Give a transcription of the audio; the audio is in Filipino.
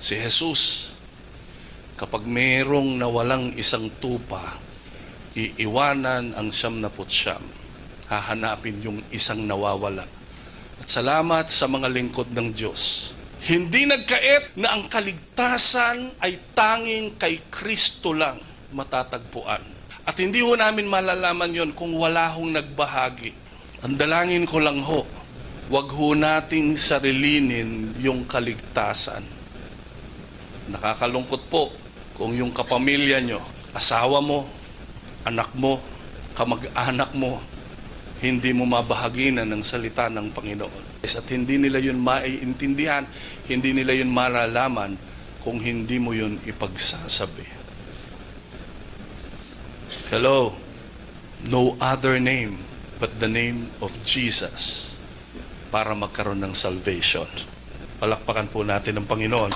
Si Jesus, kapag mayroong nawalang isang tupa, iiwanan ang 99, hahanapin yung isang nawawala. At salamat sa mga lingkod ng Diyos. Hindi nagkait na ang kaligtasan ay tanging kay Kristo lang matatagpuan. At hindi ho namin malalaman yon kung wala hong nagbahagi. Ang dalangin ko lang ho, wag ho nating sarilinin yung kaligtasan. Nakakalungkot po kung yung kapamilya nyo, asawa mo, anak mo, kamag-anak mo, hindi mo mabahaginan ng salita ng Panginoon. At hindi nila yun maiintindihan, hindi nila yun malalaman kung hindi mo yun ipagsasabi. Hello, no other name but the name of Jesus para magkaroon ng salvation. Palakpakan po natin ang Panginoon.